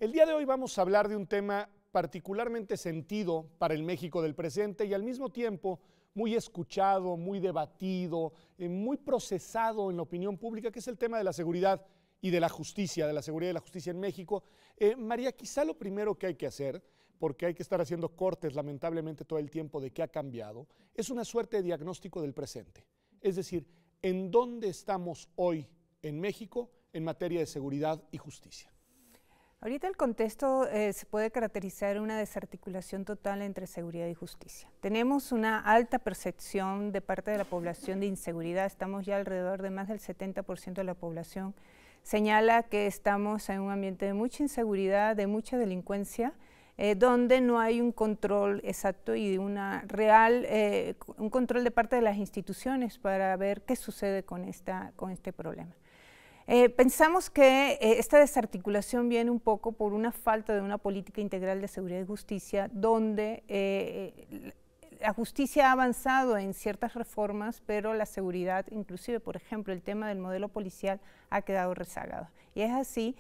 El día de hoy vamos a hablar de un tema particularmente sentido para el México del presente y al mismo tiempo muy escuchado, muy debatido, muy procesado en la opinión pública, que es el tema de la seguridad y de la justicia, de la seguridad y la justicia en México. María, quizá lo primero que hay que hacer, porque hay que estar haciendo cortes lamentablemente todo el tiempo de qué ha cambiado, es una suerte de diagnóstico del presente. Es decir, ¿en dónde estamos hoy en México en materia de seguridad y justicia? Ahorita el contexto se puede caracterizar una desarticulación total entre seguridad y justicia. Tenemos una alta percepción de parte de la población de inseguridad, estamos ya alrededor de más del 70% de la población. Señala que estamos en un ambiente de mucha inseguridad, de mucha delincuencia, donde no hay un control exacto y una real, un control de parte de las instituciones para ver qué sucede con este problema. Pensamos que esta desarticulación viene un poco por una falta de una política integral de seguridad y justicia, donde la justicia ha avanzado en ciertas reformas, pero la seguridad, inclusive, por ejemplo, el tema del modelo policial ha quedado rezagado. Y es así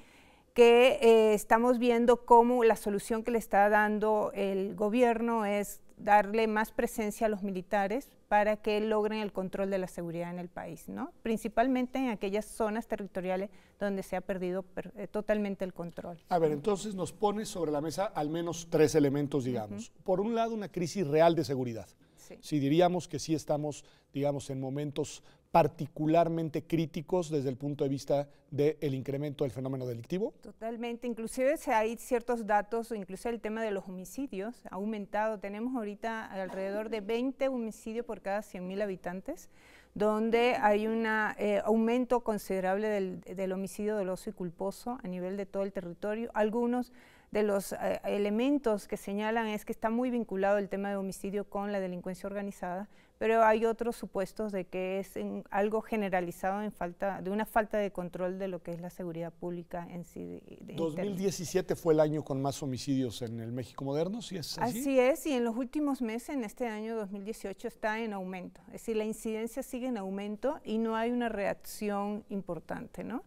que estamos viendo cómo la solución que le está dando el gobierno es darle más presencia a los militares para que logren el control de la seguridad en el país, ¿no? Principalmente en aquellas zonas territoriales donde se ha perdido totalmente el control. A ver, entonces nos pone sobre la mesa al menos tres elementos, digamos. Por un lado, una crisis real de seguridad. Sí. Si diríamos que sí estamos, digamos, en momentos particularmente críticos desde el punto de vista del incremento del fenómeno delictivo. Totalmente, inclusive hay ciertos datos, inclusive el tema de los homicidios ha aumentado. Tenemos ahorita alrededor de 20 homicidios por cada 100.000 habitantes, donde hay un aumento considerable del homicidio doloso y culposo a nivel de todo el territorio. Algunos de los elementos que señalan es que está muy vinculado el tema de homicidio con la delincuencia organizada, pero hay otros supuestos de que es algo generalizado de una falta de control de lo que es la seguridad pública en sí. 2017 fue el año con más homicidios en el México moderno, ¿sí es así? Así es, y en los últimos meses, en este año 2018, está en aumento. Es decir, la incidencia sigue en aumento y no hay una reacción importante, ¿no?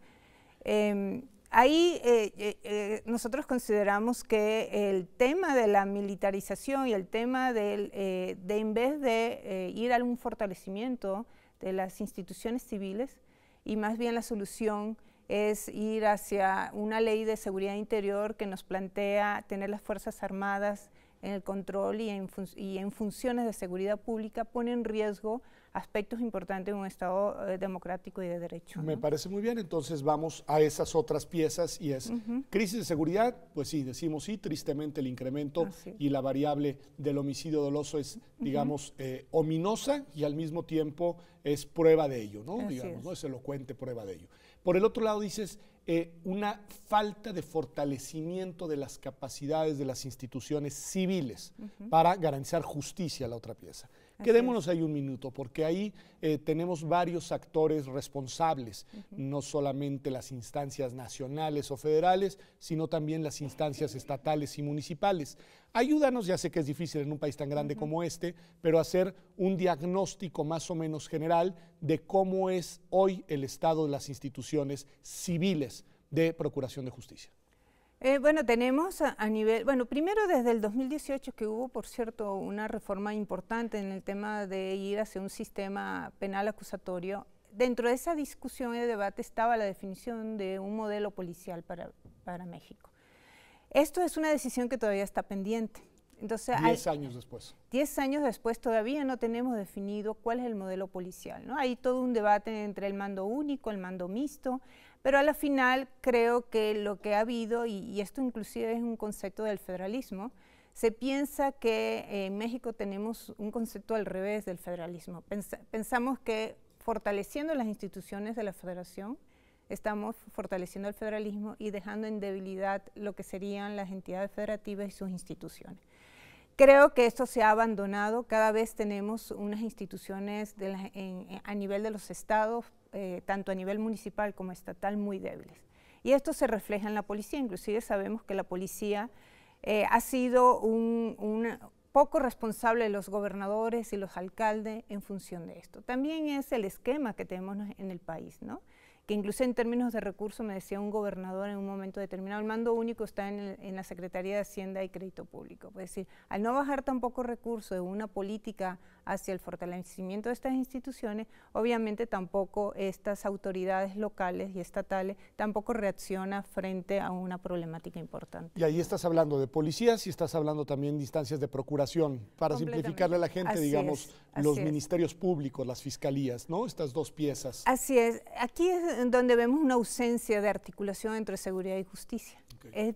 Ahí nosotros consideramos que el tema de la militarización y el tema de en vez de ir a un fortalecimiento de las instituciones civiles, y más bien la solución es ir hacia una ley de seguridad interior que nos plantea tener las Fuerzas Armadas en el control y en funciones de seguridad pública, pone en riesgo aspectos importantes de un Estado democrático y de derecho, ¿no? Me parece muy bien, entonces vamos a esas otras piezas y es crisis de seguridad, pues sí, decimos sí, tristemente el incremento y la variable del homicidio doloso es, digamos, ominosa y al mismo tiempo es prueba de ello, ¿no? Digamos, ¿no? Es elocuente prueba de ello. Por el otro lado dices, una falta de fortalecimiento de las capacidades de las instituciones civiles para garantizar justicia, la otra pieza. Quedémonos ahí un minuto, porque ahí tenemos varios actores responsables, no solamente las instancias nacionales o federales, sino también las instancias estatales y municipales. Ayúdanos, ya sé que es difícil en un país tan grande como este, pero hacer un diagnóstico más o menos general de cómo es hoy el estado de las instituciones civiles de procuración de justicia. Bueno, tenemos a nivel, bueno, primero desde el 2018 que hubo, por cierto, una reforma importante en el tema de ir hacia un sistema penal acusatorio. Dentro de esa discusión y debate estaba la definición de un modelo policial para México. Esto es una decisión que todavía está pendiente. Entonces, 10 años después. 10 años después todavía no tenemos definido cuál es el modelo policial, ¿no? Hay todo un debate entre el mando único, el mando mixto, pero a la final creo que lo que ha habido, y esto inclusive es un concepto del federalismo, se piensa que en México tenemos un concepto al revés del federalismo. Pensamos que fortaleciendo las instituciones de la federación, estamos fortaleciendo el federalismo y dejando en debilidad lo que serían las entidades federativas y sus instituciones. Creo que esto se ha abandonado, cada vez tenemos unas instituciones a nivel de los estados, tanto a nivel municipal como estatal, muy débiles. Y esto se refleja en la policía, inclusive sabemos que la policía ha sido poco responsable de los gobernadores y los alcaldes en función de esto. También es el esquema que tenemos en el país, ¿no? Que incluso en términos de recursos, me decía un gobernador en un momento determinado, el mando único está en la Secretaría de Hacienda y Crédito Público. Es decir, al no bajar tampoco recursos de una política hacia el fortalecimiento de estas instituciones, obviamente tampoco estas autoridades locales y estatales tampoco reaccionan frente a una problemática importante. Y ahí estás hablando de policías y estás hablando también de instancias de procuración, para simplificarle a la gente, digamos, los ministerios públicos, las fiscalías, ¿no? Estas dos piezas. Así es. Aquí es donde vemos una ausencia de articulación entre seguridad y justicia.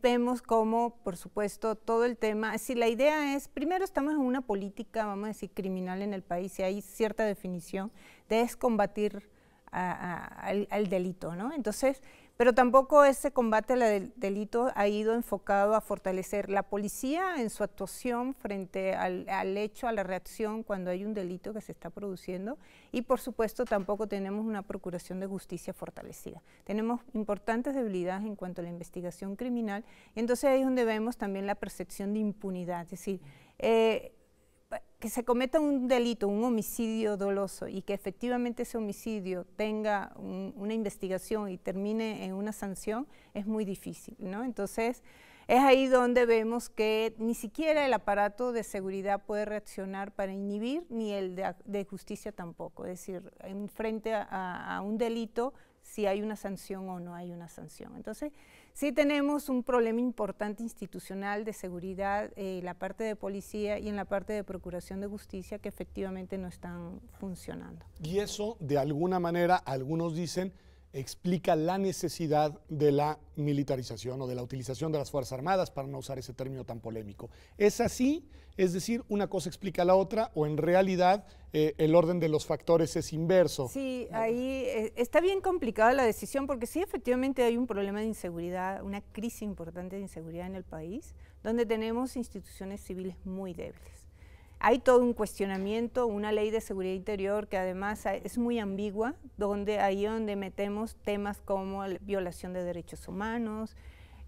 Vemos cómo, por supuesto, todo el tema, si la idea es, primero estamos en una política, vamos a decir, criminal en el país, y hay cierta definición de combatir al delito, ¿no? Entonces, pero tampoco ese combate al delito ha ido enfocado a fortalecer la policía en su actuación frente al hecho, a la reacción cuando hay un delito que se está produciendo, y por supuesto tampoco tenemos una procuración de justicia fortalecida. Tenemos importantes debilidades en cuanto a la investigación criminal, y entonces ahí es donde vemos también la percepción de impunidad, es decir, que se cometa un delito, un homicidio doloso, y que efectivamente ese homicidio tenga una investigación y termine en una sanción, es muy difícil, ¿no? Entonces, es ahí donde vemos que ni siquiera el aparato de seguridad puede reaccionar para inhibir, ni el de justicia tampoco. Es decir, frente a un delito, si hay una sanción o no hay una sanción. Entonces, sí tenemos un problema importante institucional de seguridad en la parte de policía y en la parte de procuración de justicia que efectivamente no están funcionando. Y eso, de alguna manera, algunos dicen, explica la necesidad de la militarización o de la utilización de las Fuerzas Armadas, para no usar ese término tan polémico. ¿Es así? Es decir, ¿una cosa explica la otra, o en realidad el orden de los factores es inverso? Sí, ahí está bien complicada la decisión, porque sí, efectivamente hay un problema de inseguridad, una crisis importante de inseguridad en el país, donde tenemos instituciones civiles muy débiles. Hay todo un cuestionamiento, una ley de seguridad interior que además es muy ambigua, ahí donde metemos temas como la violación de derechos humanos,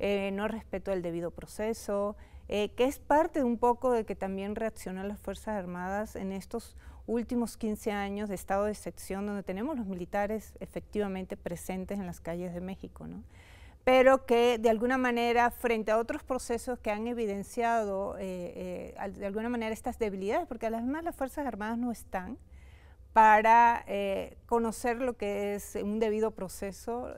no respeto al debido proceso, que es parte un poco de que también reaccionan las Fuerzas Armadas en estos últimos 15 años de estado de excepción, donde tenemos los militares efectivamente presentes en las calles de México, ¿no? Pero que de alguna manera, frente a otros procesos que han evidenciado de alguna manera estas debilidades, porque además las Fuerzas Armadas no están para conocer lo que es un debido proceso,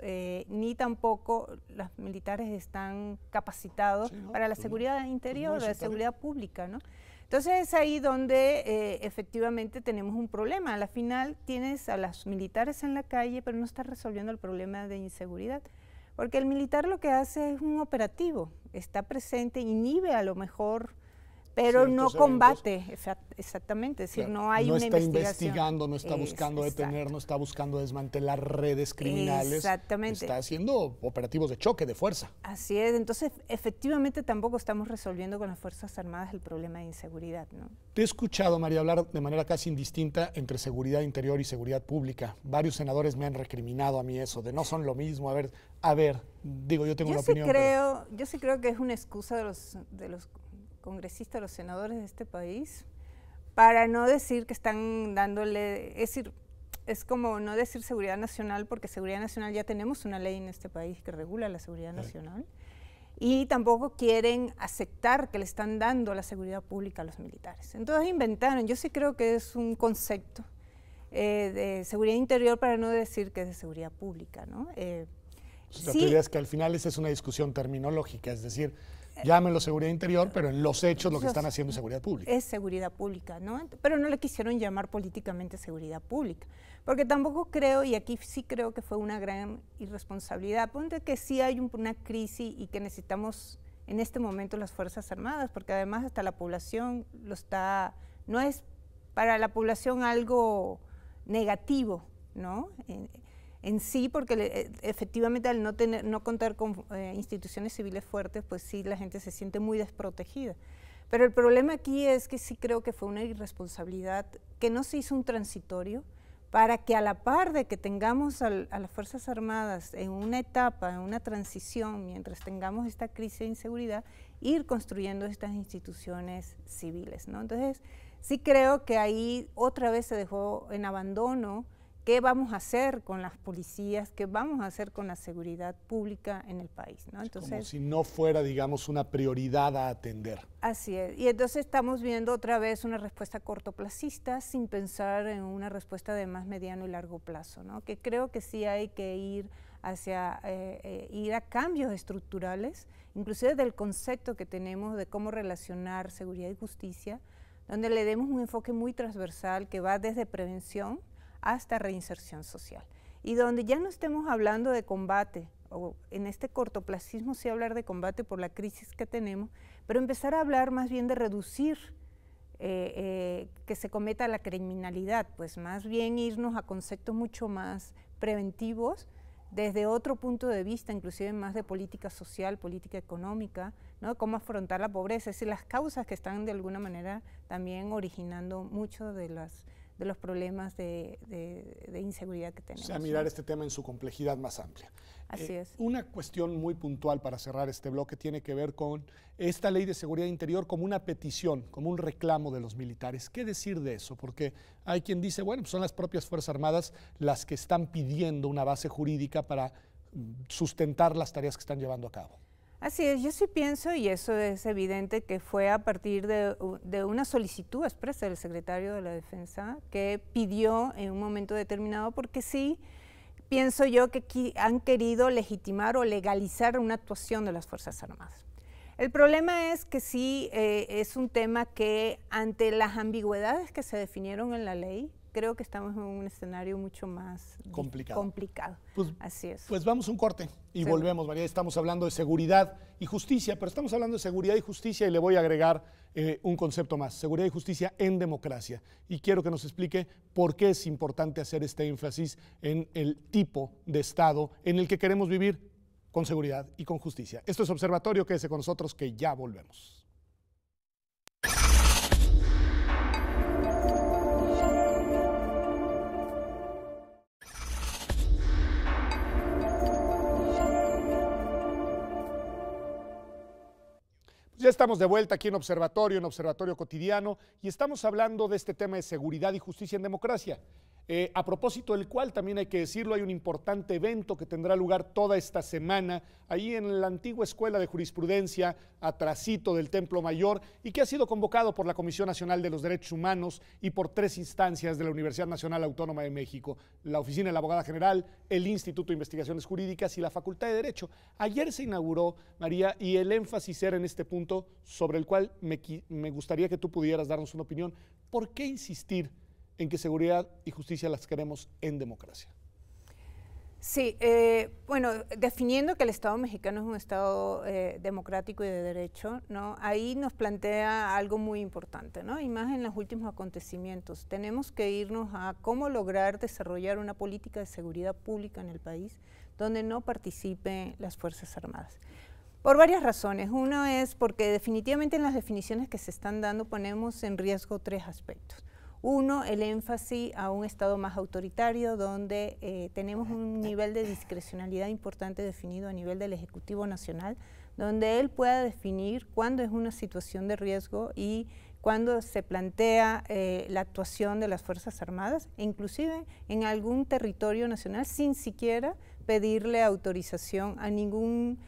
ni tampoco los militares están capacitados para la seguridad interior, la seguridad pública, ¿no? Entonces es ahí donde efectivamente tenemos un problema. A la final tienes a los militares en la calle, pero no estás resolviendo el problema de inseguridad. Porque el militar lo que hace es un operativo, está presente, inhibe a lo mejor, pero no combate, exactamente, es decir, no hay una investigación. No está investigando, no está buscando detener, no está buscando desmantelar redes criminales. Exactamente. Está haciendo operativos de choque, de fuerza. Así es, entonces efectivamente tampoco estamos resolviendo con las Fuerzas Armadas el problema de inseguridad, ¿no? Te he escuchado, María, hablar de manera casi indistinta entre seguridad interior y seguridad pública. Varios senadores me han recriminado a mí eso, de no son lo mismo. A ver, digo, yo tengo una opinión. Yo sí creo que es una excusa de los congresistas, los senadores de este país, para no decir que están dándole, es decir, es como no decir seguridad nacional, porque seguridad nacional ya tenemos una ley en este país que regula la seguridad nacional, y tampoco quieren aceptar que le están dando la seguridad pública a los militares. Entonces inventaron, yo sí creo que es un concepto de seguridad interior para no decir que es de seguridad pública, ¿no? La teoría es que al final esa es una discusión terminológica, es decir, llámenlo seguridad interior, pero en los hechos lo que están haciendo es seguridad pública. Es seguridad pública, ¿no? Pero no le quisieron llamar políticamente seguridad pública, porque tampoco creo, y aquí sí creo que fue una gran irresponsabilidad, ponte que sí hay una crisis y que necesitamos en este momento las Fuerzas Armadas, porque además hasta la población no es para la población algo negativo, ¿no? En sí, porque efectivamente al no contar con instituciones civiles fuertes, pues sí la gente se siente muy desprotegida. Pero el problema aquí es que sí creo que fue una irresponsabilidad, que no se hizo un transitorio, para que a la par de que tengamos a las Fuerzas Armadas en una etapa, en una transición, mientras tengamos esta crisis de inseguridad, ir construyendo estas instituciones civiles, ¿no? Entonces, sí creo que ahí otra vez se dejó en abandono qué vamos a hacer con las policías, qué vamos a hacer con la seguridad pública en el país, ¿no? Entonces, como si no fuera, digamos, una prioridad a atender. Así es, y entonces estamos viendo otra vez una respuesta cortoplacista sin pensar en una respuesta de más mediano y largo plazo, ¿no? Que creo que sí hay que ir hacia ir a cambios estructurales, inclusive del concepto que tenemos de cómo relacionar seguridad y justicia, donde le demos un enfoque muy transversal que va desde prevención hasta reinserción social. Y donde ya no estemos hablando de combate, o en este cortoplacismo sí hablar de combate por la crisis que tenemos, pero empezar a hablar más bien de reducir que se cometa la criminalidad, pues más bien irnos a conceptos mucho más preventivos, desde otro punto de vista, inclusive más de política social, política económica, ¿no? Cómo afrontar la pobreza, es decir, las causas que están de alguna manera también originando muchos de los problemas de inseguridad que tenemos. O sea, mirar este tema en su complejidad más amplia. Así es. Una cuestión muy puntual para cerrar este bloque tiene que ver con esta ley de seguridad interior como una petición, como un reclamo de los militares. ¿Qué decir de eso? Porque hay quien dice, bueno, pues son las propias Fuerzas Armadas las que están pidiendo una base jurídica para sustentar las tareas que están llevando a cabo. Así es, yo sí pienso, y eso es evidente, que fue a partir de una solicitud expresa del secretario de la Defensa que pidió en un momento determinado, porque sí pienso yo que han querido legitimar o legalizar una actuación de las Fuerzas Armadas. El problema es que sí es un tema que ante las ambigüedades que se definieron en la ley, creo que estamos en un escenario mucho más complicado. Pues, así es. Pues vamos a un corte y volvemos, María. Estamos hablando de seguridad y justicia, pero estamos hablando de seguridad y justicia y le voy a agregar un concepto más, seguridad y justicia en democracia. Y quiero que nos explique por qué es importante hacer este énfasis en el tipo de Estado en el que queremos vivir con seguridad y con justicia. Esto es Observatorio, quédese con nosotros que ya volvemos. Ya estamos de vuelta aquí en Observatorio Cotidiano, y estamos hablando de este tema de seguridad y justicia en democracia. A propósito del cual, también hay que decirlo, hay un importante evento que tendrá lugar toda esta semana, ahí en la antigua Escuela de Jurisprudencia, atrasito del Templo Mayor, y que ha sido convocado por la Comisión Nacional de los Derechos Humanos y por 3 instancias de la Universidad Nacional Autónoma de México, la Oficina de la Abogada General, el Instituto de Investigaciones Jurídicas y la Facultad de Derecho. Ayer se inauguró, María, y el énfasis era en este punto sobre el cual me gustaría que tú pudieras darnos una opinión. ¿Por qué insistir en que seguridad y justicia las queremos en democracia? Sí, bueno, definiendo que el Estado mexicano es un Estado democrático y de derecho, ¿no? Ahí nos plantea algo muy importante, ¿no? Y más en los últimos acontecimientos. Tenemos que irnos a cómo lograr desarrollar una política de seguridad pública en el país donde no participen las Fuerzas Armadas. Por varias razones. Uno es porque definitivamente en las definiciones que se están dando ponemos en riesgo 3 aspectos. Uno, el énfasis a un Estado más autoritario, donde tenemos un nivel de discrecionalidad importante definido a nivel del Ejecutivo Nacional, donde él pueda definir cuándo es una situación de riesgo y cuándo se plantea la actuación de las Fuerzas Armadas, e inclusive en algún territorio nacional, sin siquiera pedirle autorización a ningún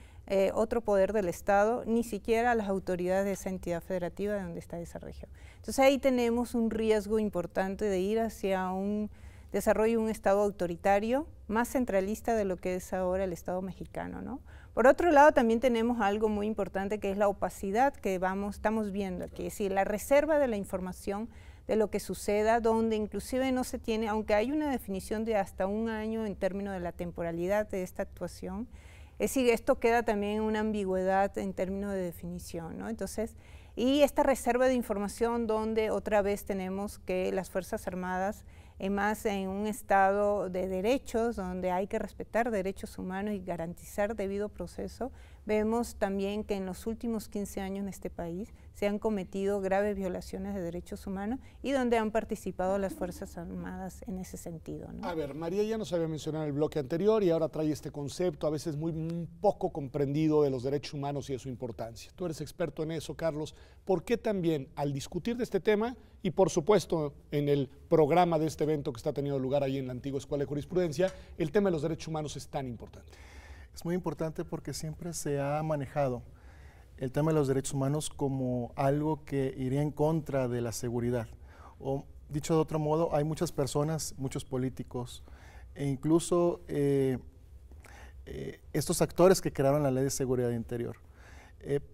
otro poder del Estado, ni siquiera a las autoridades de esa entidad federativa de donde está esa región. Entonces ahí tenemos un riesgo importante de ir hacia un desarrollo de un Estado autoritario, más centralista de lo que es ahora el Estado mexicano, ¿no? Por otro lado, también tenemos algo muy importante que es la opacidad que estamos viendo aquí, es decir, la reserva de la información de lo que suceda, donde inclusive no se tiene, aunque hay una definición de hasta 1 año en términos de la temporalidad de esta actuación, es decir, esto queda también en una ambigüedad en términos de definición, ¿no? Entonces, y esta reserva de información donde otra vez tenemos que las Fuerzas Armadas, más en un estado de derechos, donde hay que respetar derechos humanos y garantizar debido proceso, vemos también que en los últimos 15 años en este país se han cometido graves violaciones de derechos humanos y donde han participado las Fuerzas Armadas en ese sentido, ¿no? A ver, María ya nos había mencionado en el bloque anterior y ahora trae este concepto a veces muy poco comprendido de los derechos humanos y de su importancia. Tú eres experto en eso, Carlos. ¿Por qué también al discutir de este tema y por supuesto en el programa de este evento que está teniendo lugar ahí en la antigua Escuela de Jurisprudencia, el tema de los derechos humanos es tan importante? Es muy importante porque siempre se ha manejado el tema de los derechos humanos como algo que iría en contra de la seguridad. O dicho de otro modo, hay muchas personas, muchos políticos e incluso estos actores que crearon la Ley de Seguridad Interior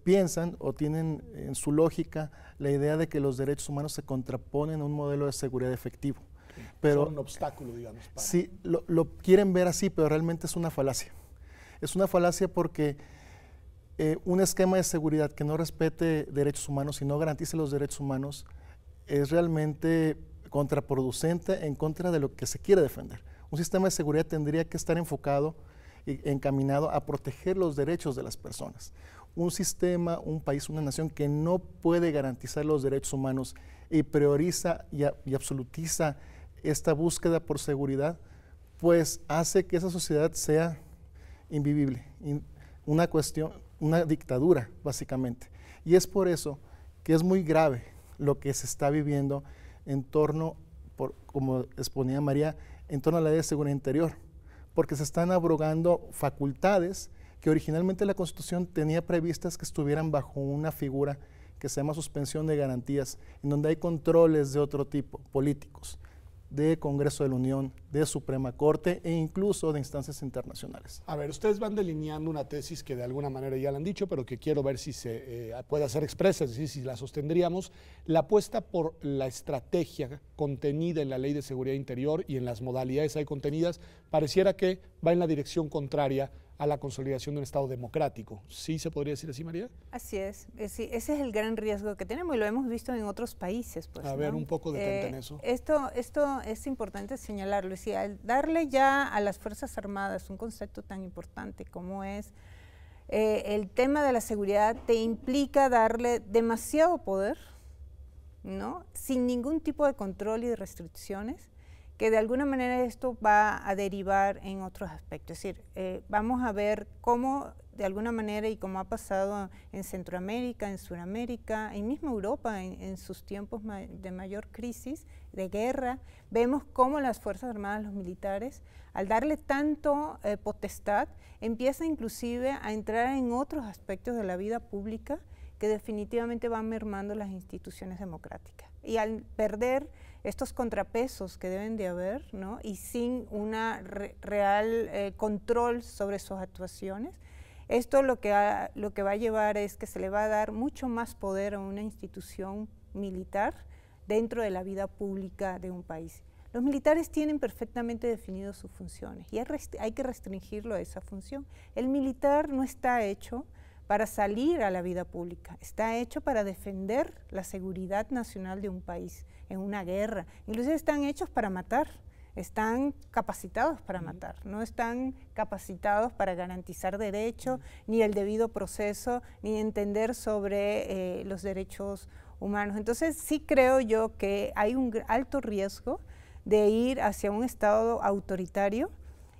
piensan o tienen en su lógica la idea de que los derechos humanos se contraponen a un modelo de seguridad efectivo. Pero, son un obstáculo, digamos. Sí, lo quieren ver así, pero realmente es una falacia. Es una falacia porque un esquema de seguridad que no respete derechos humanos y no garantice los derechos humanos es realmente contraproducente en contra de lo que se quiere defender. Un sistema de seguridad tendría que estar enfocado y encaminado a proteger los derechos de las personas. Un sistema, un país, una nación que no puede garantizar los derechos humanos y prioriza y absolutiza esta búsqueda por seguridad, pues hace que esa sociedad sea invivible, una dictadura básicamente. Y es por eso que es muy grave lo que se está viviendo en torno, como exponía María, en torno a la Ley de Seguridad Interior, porque se están abrogando facultades que originalmente la Constitución tenía previstas que estuvieran bajo una figura que se llama suspensión de garantías, en donde hay controles de otro tipo, políticos, de Congreso de la Unión, de Suprema Corte e incluso de instancias internacionales. A ver, ustedes van delineando una tesis que de alguna manera ya la han dicho, pero que quiero ver si se puede hacer expresa, es decir, si la sostendríamos. La apuesta por la estrategia contenida en la Ley de Seguridad Interior y en las modalidades ahí contenidas pareciera que va en la dirección contraria a la consolidación de un Estado democrático. ¿Sí se podría decir así, María? Así es. Ese es el gran riesgo que tenemos y lo hemos visto en otros países. Pues, a ver, un poco detente en eso. Esto es importante señalarlo. Si al darle ya a las Fuerzas Armadas un concepto tan importante como es el tema de la seguridad, te implica darle demasiado poder, ¿no? Sin ningún tipo de control y de restricciones, que de alguna manera esto va a derivar en otros aspectos. Es decir, vamos a ver cómo de alguna manera y como ha pasado en Centroamérica, en Sudamérica y mismo Europa en sus tiempos de mayor crisis, de guerra, vemos cómo las Fuerzas Armadas, los militares, al darle tanto potestad, empiezan inclusive a entrar en otros aspectos de la vida pública que definitivamente van mermando las instituciones democráticas. Y al perder estos contrapesos que deben de haber, ¿no? Y sin una real control sobre sus actuaciones, esto lo que va a llevar es que se le va a dar mucho más poder a una institución militar dentro de la vida pública de un país. Los militares tienen perfectamente definidas sus funciones y hay que restringirlo a esa función. El militar no está hecho para salir a la vida pública, está hecho para defender la seguridad nacional de un país en una guerra. Inclusive están hechos para matar, están capacitados para matar, no están capacitados para garantizar derechos, ni el debido proceso, ni entender sobre los derechos humanos. Entonces sí creo yo que hay un alto riesgo de ir hacia un Estado autoritario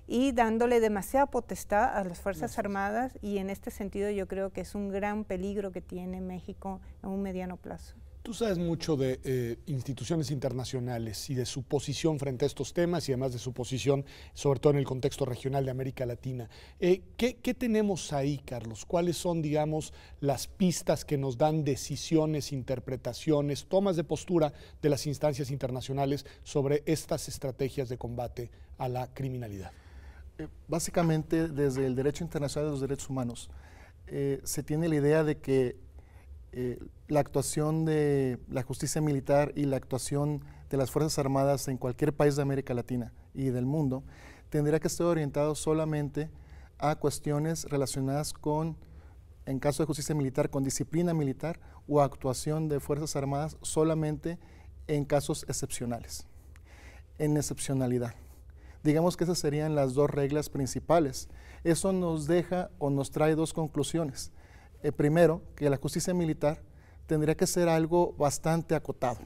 y dándole demasiada potestad a las Fuerzas Armadas, y en este sentido yo creo que es un gran peligro que tiene México en un mediano plazo. Tú sabes mucho de instituciones internacionales y de su posición frente a estos temas y además de su posición, sobre todo en el contexto regional de América Latina. ¿Qué tenemos ahí, Carlos? ¿Cuáles son, digamos, las pistas que nos dan decisiones, interpretaciones, tomas de postura de las instancias internacionales sobre estas estrategias de combate a la criminalidad? Básicamente, desde el derecho internacional de los derechos humanos, se tiene la idea de que la actuación de la justicia militar y la actuación de las Fuerzas Armadas en cualquier país de América Latina y del mundo tendría que estar orientado solamente a cuestiones relacionadas con, en caso de justicia militar, con disciplina militar o actuación de Fuerzas Armadas solamente en casos excepcionales, en excepcionalidad. Digamos que esas serían las dos reglas principales. Eso nos deja o nos trae dos conclusiones. Primero, que la justicia militar tendría que ser algo bastante acotado.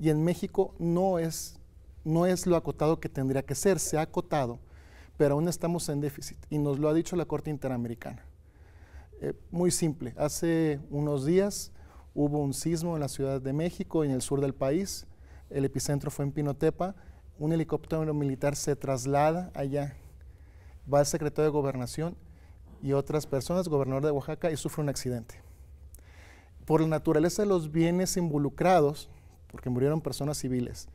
Y en México no es lo acotado que tendría que ser, se ha acotado, pero aún estamos en déficit. Y nos lo ha dicho la Corte Interamericana. Muy simple, hace unos días hubo un sismo en la Ciudad de México, en el sur del país. El epicentro fue en Pinotepa. Un helicóptero militar se traslada allá. Va el secretario de Gobernación y otras personas, gobernador de Oaxaca, y sufre un accidente. Por la naturaleza de los bienes involucrados, porque murieron personas civiles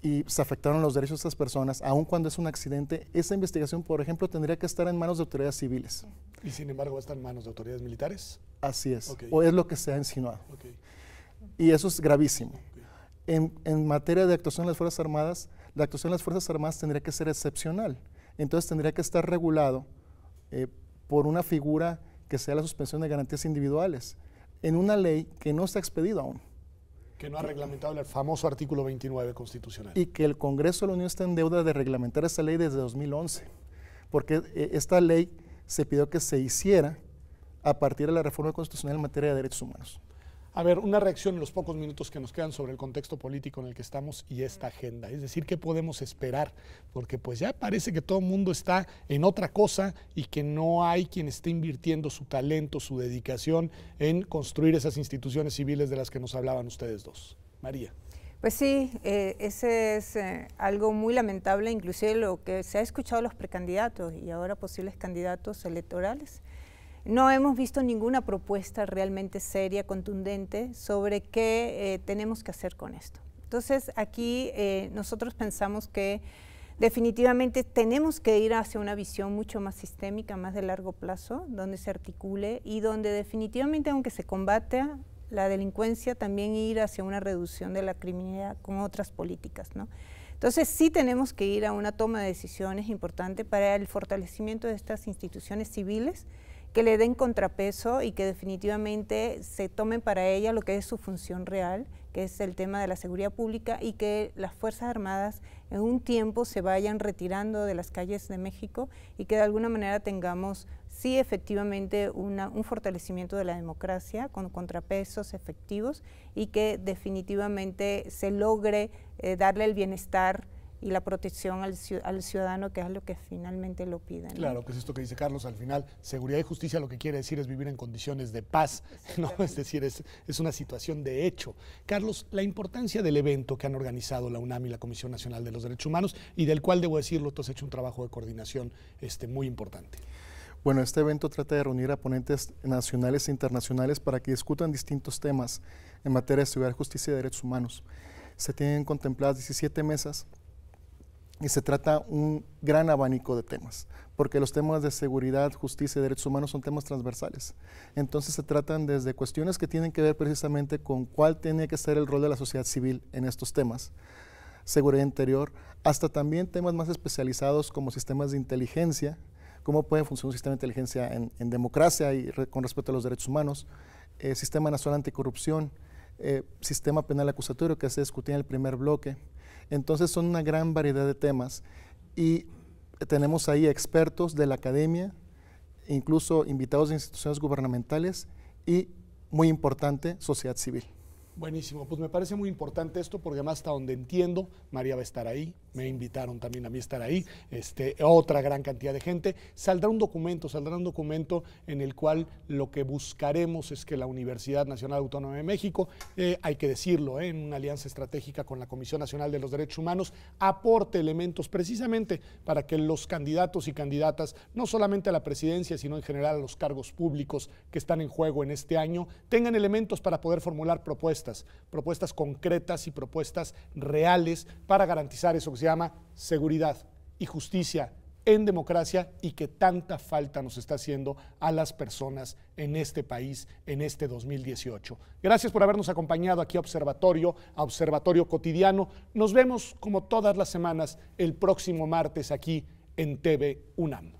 y se afectaron los derechos de esas personas, aun cuando es un accidente, esa investigación, por ejemplo, tendría que estar en manos de autoridades civiles. ¿Y sin embargo está en manos de autoridades militares? Así es, Okay. O es lo que se ha insinuado. Okay. Y eso es gravísimo. Okay. En materia de actuación de las Fuerzas Armadas, la actuación de las Fuerzas Armadas tendría que ser excepcional. Entonces tendría que estar regulado por una figura que sea la suspensión de garantías individuales, en una ley que no se ha expedido aún. Que no ha reglamentado el famoso artículo 29 constitucional. Y que el Congreso de la Unión está en deuda de reglamentar esa ley desde 2011, porque esta ley se pidió que se hiciera a partir de la reforma constitucional en materia de derechos humanos. A ver, una reacción en los pocos minutos que nos quedan sobre el contexto político en el que estamos y esta agenda. Es decir, ¿qué podemos esperar? Porque pues ya parece que todo el mundo está en otra cosa y que no hay quien esté invirtiendo su talento, su dedicación en construir esas instituciones civiles de las que nos hablaban ustedes dos. María. Pues sí, ese es algo muy lamentable, inclusive lo que se ha escuchado de los precandidatos y ahora posibles candidatos electorales. No hemos visto ninguna propuesta realmente seria, contundente, sobre qué tenemos que hacer con esto. Entonces, aquí nosotros pensamos que definitivamente tenemos que ir hacia una visión mucho más sistémica, más de largo plazo, donde se articule y donde definitivamente, aunque se combate la delincuencia, también ir hacia una reducción de la criminalidad con otras políticas, ¿no? Entonces, sí tenemos que ir a una toma de decisiones importante para el fortalecimiento de estas instituciones civiles, que le den contrapeso y que definitivamente se tomen para ella lo que es su función real, que es el tema de la seguridad pública, y que las Fuerzas Armadas en un tiempo se vayan retirando de las calles de México y que de alguna manera tengamos, sí, efectivamente un fortalecimiento de la democracia con contrapesos efectivos y que definitivamente se logre darle el bienestar y la protección al ciudadano, que es lo que finalmente lo piden, ¿no? Claro, que es esto que dice Carlos, al final, seguridad y justicia lo que quiere decir es vivir en condiciones de paz, ¿no? Es decir, es una situación de hecho. Carlos, la importancia del evento que han organizado la UNAM y la Comisión Nacional de los Derechos Humanos, y del cual, debo decirlo, tú has hecho un trabajo de coordinación muy importante. Bueno, este evento trata de reunir a ponentes nacionales e internacionales para que discutan distintos temas en materia de seguridad, justicia y derechos humanos. Se tienen contempladas 17 mesas, y se trata un gran abanico de temas, porque los temas de seguridad, justicia y derechos humanos son temas transversales. Entonces se tratan desde cuestiones que tienen que ver precisamente con cuál tiene que ser el rol de la sociedad civil en estos temas, seguridad interior, hasta también temas más especializados como sistemas de inteligencia, cómo puede funcionar un sistema de inteligencia en democracia y con respecto a los derechos humanos, sistema nacional anticorrupción, sistema penal acusatorio que se discutía en el primer bloque. Entonces son una gran variedad de temas y tenemos ahí expertos de la academia, incluso invitados de instituciones gubernamentales y, muy importante, sociedad civil. Buenísimo, pues me parece muy importante esto porque además hasta donde entiendo, María va a estar ahí, me invitaron también a mí a estar ahí, otra gran cantidad de gente. Saldrá un documento en el cual lo que buscaremos es que la Universidad Nacional Autónoma de México, hay que decirlo, en una alianza estratégica con la Comisión Nacional de los Derechos Humanos, aporte elementos precisamente para que los candidatos y candidatas, no solamente a la presidencia, sino en general a los cargos públicos que están en juego en este año, tengan elementos para poder formular propuestas concretas y propuestas reales para garantizar eso que se llama seguridad y justicia en democracia y que tanta falta nos está haciendo a las personas en este país en este 2018. Gracias por habernos acompañado aquí a Observatorio Cotidiano. Nos vemos como todas las semanas el próximo martes aquí en TV UNAM.